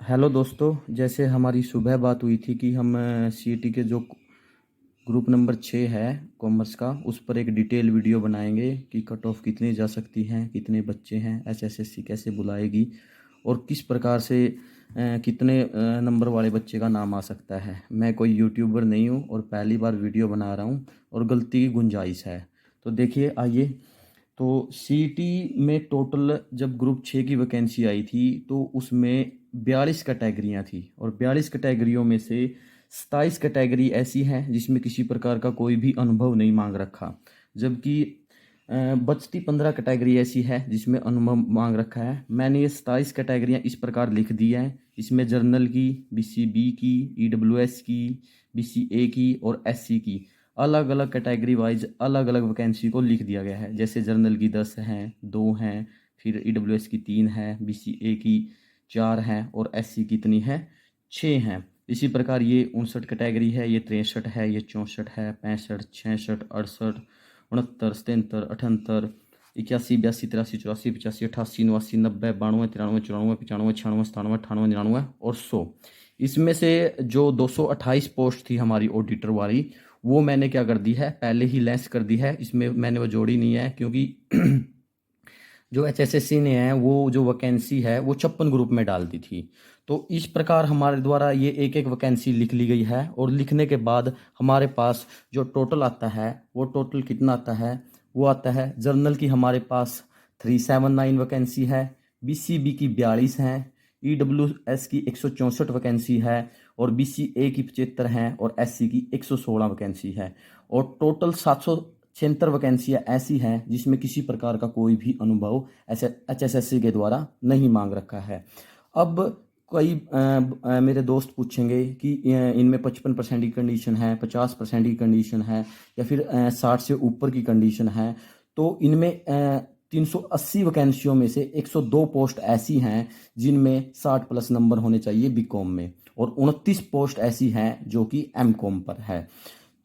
Hello दोस्तों, जैसे हमारी सुबह बात हुई थी कि हम सीईटी के जो ग्रुप नंबर 6 है कॉमर्स का, उस पर एक डिटेल वीडियो बनाएंगे कि कट ऑफ कितनी जा सकती हैं, कितने बच्चे हैं, एचएसएससी कैसे बुलाएगी और किस प्रकार से कितने नंबर वाले बच्चे का नाम आ सकता है। मैं कोई यूट्यूबर नहीं हूँ और पहली बार वीडियो बना रहा हूँ और गलती की गुंजाइश है। तो देखिए, आइए। तो सीईटी में टोटल जब ग्रुप 6 की वैकेंसी आई थी तो उसमें 42 कैटेगरियां थी और 42 कैटेगरियों में से 27 कैटेगरी ऐसी हैं जिसमें किसी प्रकार का कोई भी अनुभव नहीं मांग रखा, जबकि बचती 15 कैटेगरी ऐसी है जिसमें अनुभव मांग रखा है। मैंने ये 27 कैटेगरियां इस प्रकार लिख दी हैं। इसमें जर्नल की, बीसीबी की, ईडब्ल्यूएस की, बीसीए की और एससी की अलग अलग कैटेगरी वाइज अलग अलग वैकेंसी को लिख दिया गया है। जैसे जर्नल की 10 हैं, 2 हैं, फिर ईडब्ल्यूएस की 3 है, बीसीए की 4 हैं और एससी कितनी है, 6 हैं। इसी प्रकार ये 59 कैटेगरी है, ये 63 है, ये 64 है, 65, 66, 68, 69, 77, 78, 81, 82, 83, 84, 85, 88, 89, 90, 92, 93, 94, 95, 96, 97, 98, 99 और 100। इसमें से जो 228 पोस्ट थी हमारी ऑडिटर वाली, वो मैंने क्या कर दी है, पहले ही लेस कर दी है। इसमें मैंने वो जोड़ी नहीं है क्योंकि जो एचएसएससी ने है वो जो वैकेंसी है वो 56 ग्रुप में डाल दी थी। तो इस प्रकार हमारे द्वारा ये एक एक वैकेंसी लिख ली गई है और लिखने के बाद हमारे पास जो टोटल आता है वो टोटल कितना आता है, वो आता है जर्नल की हमारे पास 379 वैकेंसी है, बीसीबी की 42 हैं, ईडब्ल्यूएस की 164 वैकेंसी है और बीसीए की 75 हैं और एससी की 116 वैकेंसी है। और टोटल 776 वैकेंसियाँ ऐसी हैं जिसमें किसी प्रकार का कोई भी अनुभव ऐसे एचएसएससी के द्वारा नहीं मांग रखा है। अब कई मेरे दोस्त पूछेंगे कि इनमें 55% की कंडीशन है, 50% की कंडीशन है या फिर 60 से ऊपर की कंडीशन है। तो इनमें 380 वैकेंसियों में से 102 पोस्ट ऐसी हैं जिनमें 60 प्लस नंबर होने चाहिए बीकॉम में और 29 पोस्ट ऐसी हैं जो कि एमकॉम पर है।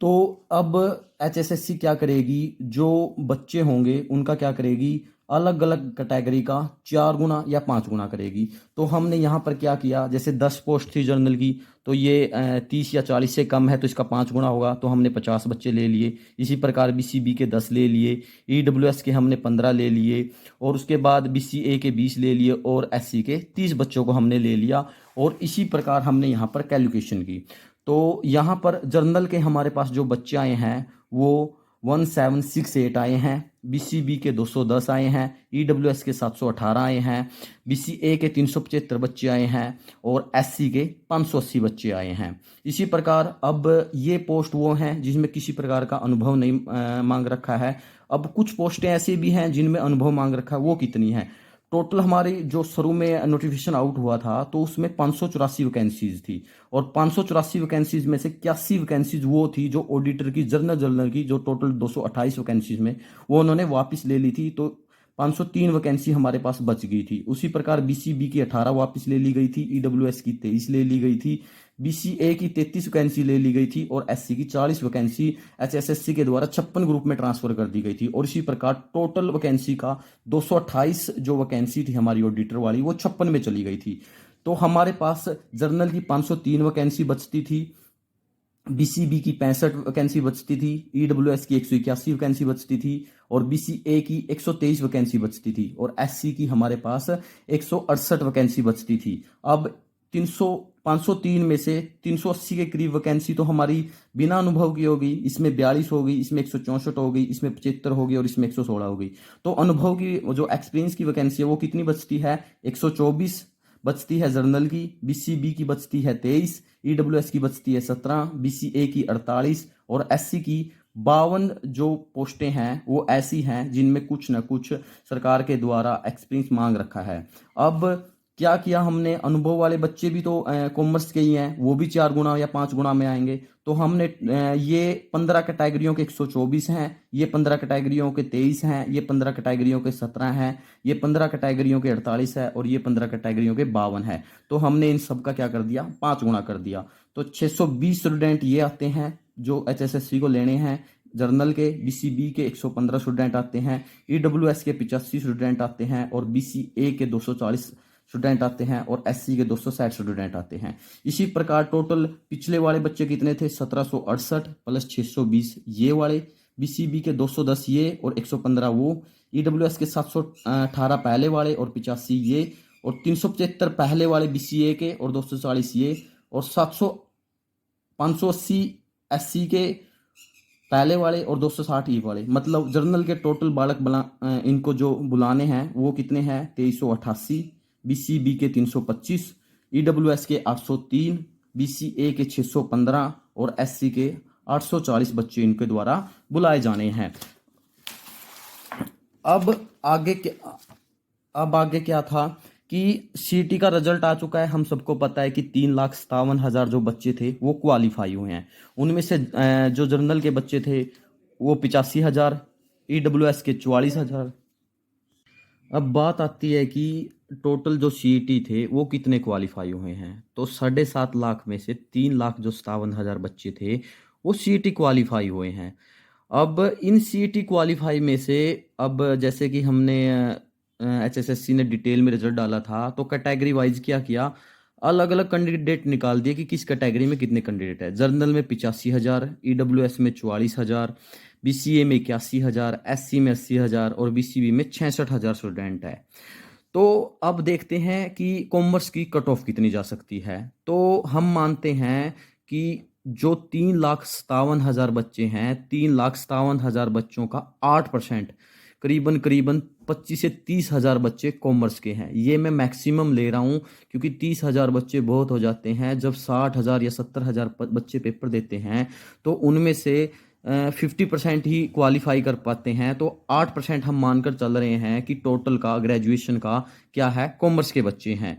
तो अब एचएसएससी क्या करेगी, जो बच्चे होंगे उनका क्या करेगी, अलग अलग कैटेगरी का 4 गुना या 5 गुना करेगी। तो हमने यहाँ पर क्या किया, जैसे 10 पोस्ट थी जर्नल की, तो ये 30 या 40 से कम है तो इसका 5 गुना होगा, तो हमने 50 बच्चे ले लिए। इसी प्रकार बीसीबी के 10 ले लिए, ईडब्ल्यूएस के हमने 15 ले लिए और उसके बाद बीसीए के 20 ले लिए और एससी के 30 बच्चों को हमने ले लिया। और इसी प्रकार हमने यहाँ पर कैलकुलेशन की। तो यहाँ पर जर्नल के हमारे पास जो बच्चे आए हैं वो 1768 आए हैं, बीसीबी के 210 आए हैं, ईडब्ल्यूएस के 718 आए हैं, बीसीए के 375 बच्चे आए हैं और एससी के 580 बच्चे आए हैं। इसी प्रकार अब ये पोस्ट वो हैं जिसमें किसी प्रकार का अनुभव नहीं मांग रखा है। अब कुछ पोस्टें ऐसी भी हैं जिनमें अनुभव मांग रखा है, वो कितनी है। टोटल हमारी जो शुरू में नोटिफिकेशन आउट हुआ था तो उसमें 584 वैकेंसीज थी और 584 वैकेंसीज में से 81 वैकेंसीज वो थी जो ऑडिटर की जर्नल की जो टोटल 228 वैकेंसीज में वो उन्होंने वापस ले ली थी। तो 503 वैकेंसी हमारे पास बच गई थी। उसी प्रकार बीसीबी की 18 वापस ले ली गई थी, ईडब्ल्यूएस की 23 ले ली गई थी, बीसीए की 33 वैकेंसी ले ली गई थी और एससी की 40 वैकेंसी एचएसएससी के द्वारा 56 ग्रुप में ट्रांसफर कर दी गई थी। और इसी प्रकार टोटल वैकेंसी का 228 जो वैकेंसी थी हमारी ऑडिटर वाली वो 56 में चली गई थी। तो हमारे पास जर्नल की 503 वैकेंसी बचती थी, बीसीबी की 65 वैकेंसी बचती थी, ईडब्ल्यूएस की 181 वैकेंसी बचती थी और बीसीए की 123 वैकेंसी बचती थी और एससी की हमारे पास 168 वैकेंसी बचती थी। अब 300 503 में से 380 के करीब वैकेंसी तो हमारी बिना अनुभव की होगी, इसमें 42 हो गई, इसमें 164 हो गई, इसमें 75 हो गई और इसमें 116 हो गई। तो अनुभव की जो एक्सपीरियंस की वैकेंसी है वो कितनी बचती है, 124 बचती है जर्नल की, बीसीबी की बचती है 23, ईडब्ल्यूएस की बचती है 17, बीसीए की 48 और एससी की 52 जो पोस्टें हैं वो ऐसी हैं जिनमें कुछ न कुछ सरकार के द्वारा एक्सपीरियंस मांग रखा है। अब क्या किया हमने, अनुभव वाले बच्चे भी तो कॉमर्स के ही हैं, वो भी 4 गुना या 5 गुना में आएंगे। तो हमने ये 15 कैटेगरियों के 124 हैं, ये 15 कैटेगरियों के 23 हैं, ये 15 कैटेगरियों के 17 हैं, ये 15 कैटेगरियों के 48 है और ये 15 कैटेगरियों के 52 है। तो हमने इन सब का क्या कर दिया, 5 गुना कर दिया। तो 620 स्टूडेंट ये आते हैं जो एचएसएससी को लेने हैं। जर्नल के बीसीबी के 115 स्टूडेंट आते हैं, ईडब्ल्यूएस के 85 स्टूडेंट आते हैं और बीसीए के 240 स्टूडेंट आते हैं और एससी के 260 स्टूडेंट आते हैं। इसी प्रकार टोटल पिछले वाले बच्चे कितने थे, 1768 प्लस 620 ये वाले, बीसीबी के 210 ये और 115 वो, ईडब्ल्यूएस के 718 पहले वाले और 85 ये, और 375 पहले वाले बीसीए के और 240 ये, और 580 एससी के पहले वाले और 260 ई वाले। मतलब जर्नल के टोटल बालक इनको जो बुलाने हैं वो कितने हैं, 2388, बीसीबी के 325, ईडब्ल्यूएस के 803, बीसीए के 615 और एससी के 840 बच्चे इनके द्वारा बुलाए जाने हैं। अब आगे क्या था कि सीटी का रिजल्ट आ चुका है। हम सबको पता है कि 3,57,000 जो बच्चे थे वो क्वालिफाई हुए हैं। उनमें से जो जर्नल के बच्चे थे वो 85,000, ईडब्ल्यूएस के 44,000। अब बात आती है कि टोटल जो सीईटी थे वो कितने क्वालिफाई हुए हैं। तो 7.5 लाख में से 3,57,000 बच्चे थे वो सीईटी क्वालिफाई हुए हैं। अब इन सीईटी क्वालिफाई में से अब जैसे कि हमने एचएसएससी ने डिटेल में रिजल्ट डाला था तो कैटेगरी वाइज क्या किया, अलग अलग कैंडिडेट निकाल दिए कि किस कैटेगरी में कितने कैंडिडेट है। जर्नल में 85,000, ईडब्ल्यूएस में 44,000, बीसीए में 81,000, एससी में 80,000 और बीसीबी में 66,000 स्टूडेंट है। तो अब देखते हैं कि कॉमर्स की कट ऑफ कितनी जा सकती है। तो हम मानते हैं कि जो 3,57,000 बच्चे हैं, 3,57,000 बच्चों का 8%, करीबन 25 से 30,000 बच्चे कॉमर्स के हैं। ये मैं मैक्सिमम ले रहा हूँ क्योंकि 30,000 बच्चे बहुत हो जाते हैं। जब 60,000 या 70,000 बच्चे पेपर देते हैं तो उनमें से 50% ही क्वालिफाई कर पाते हैं। तो 8% हम मानकर चल रहे हैं कि टोटल का ग्रेजुएशन का क्या है, कॉमर्स के बच्चे हैं।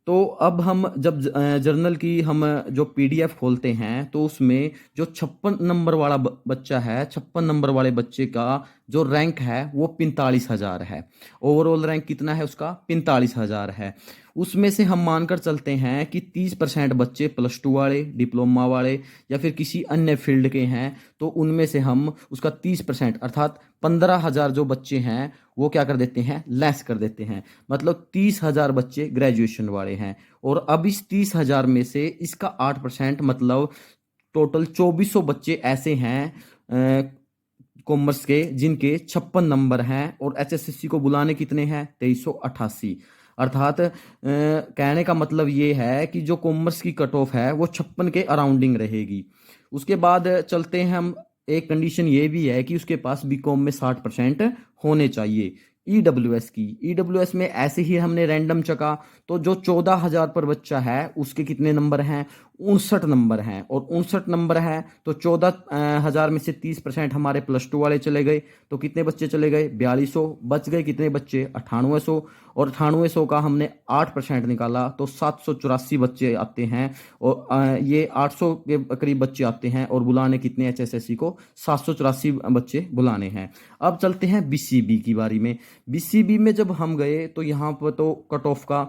तो अब हम जब जर्नल की हम जो पीडीएफ खोलते हैं तो उसमें जो 56 नंबर वाला बच्चा है, 56 नंबर वाले बच्चे का जो रैंक है वो 45,000 है। ओवरऑल रैंक कितना है उसका, 45,000 है। उसमें से हम मानकर चलते हैं कि 30% बच्चे +2 वाले, डिप्लोमा वाले या फिर किसी अन्य फील्ड के हैं। तो उनमें से हम उसका 30% अर्थात 15,000 जो बच्चे हैं वो क्या कर देते हैं, लेस कर देते हैं। मतलब 30,000 बच्चे ग्रेजुएशन वाले हैं। और अब इस 30,000 में से इसका 8% मतलब टोटल 2400 बच्चे ऐसे हैं कॉमर्स के जिनके 56 नंबर हैं। और एचएसएससी को बुलाने कितने हैं, 2388। अर्थात कहने का मतलब ये है कि जो कॉमर्स की कट ऑफ है वो 56 के अराउंडिंग रहेगी। उसके बाद चलते हैं हम, एक कंडीशन ये भी है कि उसके पास बीकॉम में 60% होने चाहिए। ईडब्ल्यूएस में ऐसे ही हमने रैंडम चका तो जो 14,000 पर बच्चा है उसके कितने नंबर हैं, 59 नंबर हैं। और 59 नंबर है तो 14,000 में से 30% हमारे +2 वाले चले गए तो कितने बच्चे चले गए, 4200। बच गए कितने बच्चे, 9800। और 9800 का हमने 8% निकाला तो 784 बच्चे आते हैं। और ये 800 के करीब बच्चे आते हैं और बुलाने कितने एचएसएससी को, 784 बच्चे बुलाने हैं। अब चलते हैं बीसीबी की बारी में। बीसीबी में जब हम गए तो यहाँ पर तो कट ऑफ का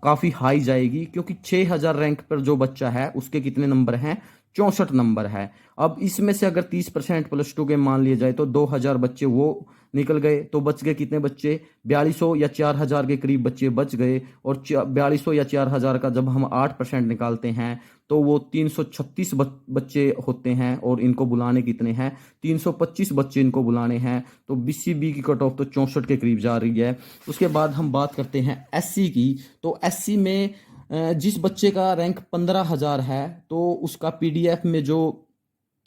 काफ़ी हाई जाएगी क्योंकि 6,000 रैंक पर जो बच्चा है उसके कितने नंबर हैं, 64 नंबर है। अब इसमें से अगर 30% +2 के मान लिए जाए तो 2,000 बच्चे वो निकल गए तो बच गए कितने बच्चे, 4200 या 4,000 के करीब बच्चे बच गए। और 4200 या 4,000 का जब हम 8% निकालते हैं तो वो 336 बच्चे होते हैं। और इनको बुलाने कितने हैं, 325 बच्चे इनको बुलाने हैं। तो बीसीबी की कट ऑफ तो 64 के करीब जा रही है। उसके बाद हम बात करते हैं एससी की। तो एससी में जिस बच्चे का रैंक 15,000 है तो उसका पीडीएफ में जो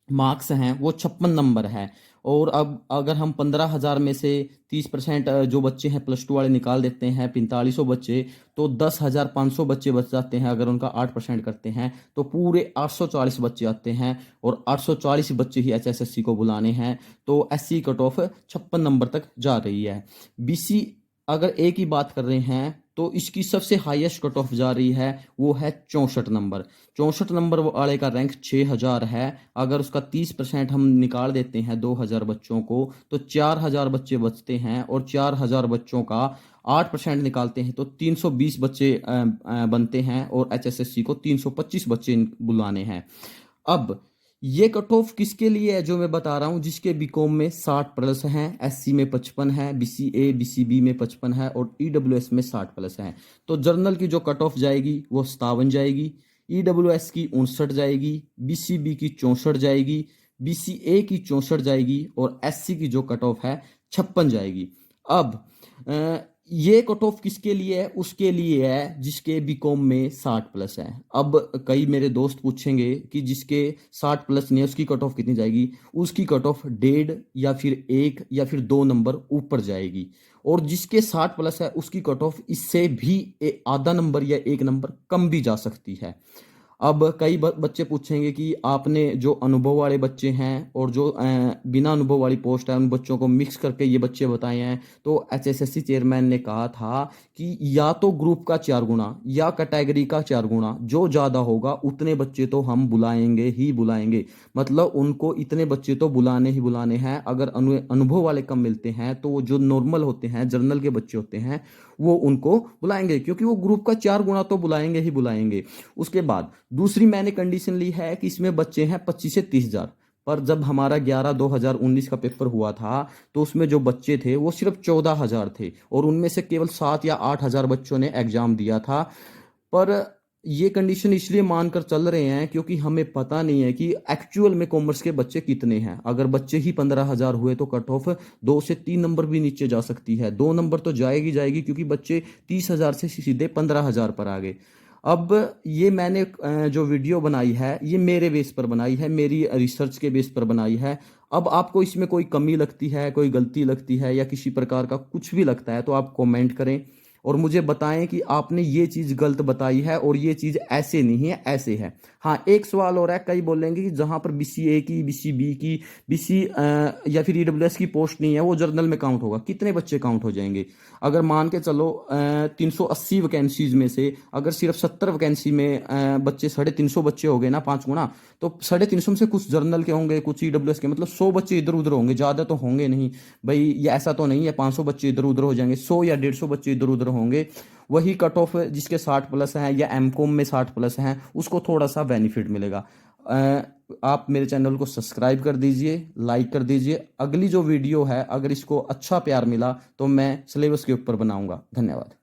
मार्क्स हैं वो 56 नंबर है। और अब अगर हम 15,000 में से 30% जो बच्चे हैं +2 वाले निकाल देते हैं, 4500 बच्चे, तो 10,500 बच्चे बच जाते हैं। अगर उनका 8% करते हैं तो पूरे 840 बच्चे आते हैं। और 840 बच्चे ही एचएसएससी को बुलाने हैं। तो एससी कट ऑफ 56 नंबर तक जा रही है। बीसी अगर ए की बात कर रहे हैं तो इसकी सबसे हाईएस्ट कट ऑफ जा रही है, वो है 64 नंबर। 64 नंबर वाले का रैंक 6,000 है। अगर उसका 30% हम निकाल देते हैं 2,000 बच्चों को तो 4,000 बच्चे बचते हैं। और 4,000 बच्चों का 8% निकालते हैं तो 320 बच्चे बनते हैं। और एचएसएससी को 325 बच्चे बुलाने हैं। अब ये कट ऑफ किसके लिए है जो मैं बता रहा हूँ, जिसके बीकॉम में 60 प्लस हैं, एससी में 55 है, बीसीए बीसीबी में 55 है और ईडब्ल्यूएस में 60 प्लस है। तो जर्नल की जो कट ऑफ जाएगी वो 57 जाएगी, ईडब्ल्यूएस की 59 जाएगी, बीसीबी की 64 जाएगी, बीसीए की 64 जाएगी और एससी की जो कट ऑफ है 56 जाएगी। अब ये कट ऑफ किसके लिए है, उसके लिए है जिसके बीकॉम में 60 प्लस है। अब कई मेरे दोस्त पूछेंगे कि जिसके 60 प्लस नहीं है उसकी कट ऑफ कितनी जाएगी, उसकी कट ऑफ 1.5 या फिर 1 या फिर 2 नंबर ऊपर जाएगी। और जिसके 60 प्लस है उसकी कट ऑफ इससे भी आधा नंबर या 1 नंबर कम भी जा सकती है। अब कई बच्चे पूछेंगे कि आपने जो अनुभव वाले बच्चे हैं और जो बिना अनुभव वाली पोस्ट है उन बच्चों को मिक्स करके ये बच्चे बताए हैं। तो एचएसएससी चेयरमैन ने कहा था कि या तो ग्रुप का 4 गुना या कैटेगरी का 4 गुना, जो ज़्यादा होगा उतने बच्चे तो हम बुलाएंगे ही बुलाएंगे। मतलब उनको इतने बच्चे तो बुलाने ही बुलाने हैं। अगर अनुभव वाले कम मिलते हैं तो जो नॉर्मल होते हैं, जर्नल के बच्चे होते हैं, वो उनको बुलाएंगे, क्योंकि वो ग्रुप का 4 गुना तो बुलाएंगे ही बुलाएंगे। उसके बाद दूसरी मैंने कंडीशन ली है कि इसमें बच्चे हैं 25 से 30 हजार। पर जब हमारा 11/2019 का पेपर हुआ था तो उसमें जो बच्चे थे वो सिर्फ 14,000 थे और उनमें से केवल 7 या 8 हजार बच्चों ने एग्जाम दिया था। पर ये कंडीशन इसलिए मानकर चल रहे हैं क्योंकि हमें पता नहीं है कि एक्चुअल में कॉमर्स के बच्चे कितने हैं। अगर बच्चे ही 15,000 हुए तो कट ऑफ 2 से 3 नंबर भी नीचे जा सकती है, 2 नंबर तो जाएगी जाएगी, क्योंकि बच्चे 30,000 से सीधे 15,000 पर आ गए। अब ये मैंने जो वीडियो बनाई है ये मेरे बेस पर बनाई है, मेरी रिसर्च के बेस पर बनाई है। अब आपको इसमें कोई कमी लगती है, कोई गलती लगती है या किसी प्रकार का कुछ भी लगता है तो आप कमेंट करें और मुझे बताएं कि आपने ये चीज़ गलत बताई है और ये चीज़ ऐसे नहीं है, ऐसे है। हाँ, एक सवाल और है, कई बोलेंगे कि जहाँ पर बीसीए की, बीसीबी की, बीसी या फिर ईडब्ल्यूएस की पोस्ट नहीं है वो जर्नल में काउंट होगा। कितने बच्चे काउंट हो जाएंगे? अगर मान के चलो 380 वैकेंसीज में से अगर सिर्फ 70 वैकेंसी में बच्चे 350 बच्चे हो गए ना, 5 गुना, तो 350 में से कुछ जर्नल के होंगे, कुछ ईडब्ल्यूएस के, मतलब 100 बच्चे इधर उधर होंगे, ज़्यादा तो होंगे नहीं भाई। ये ऐसा तो नहीं है 500 बच्चे इधर उधर हो जाएंगे, 100 या 150 बच्चे इधर उधर होंगे। वही कट ऑफ जिसके 60 प्लस हैं या एमकॉम में 60 प्लस हैं उसको थोड़ा सा बेनिफिट मिलेगा। आप मेरे चैनल को सब्सक्राइब कर दीजिए, लाइक कर दीजिए। अगली जो वीडियो है अगर इसको अच्छा प्यार मिला तो मैं सिलेबस के ऊपर बनाऊंगा। धन्यवाद।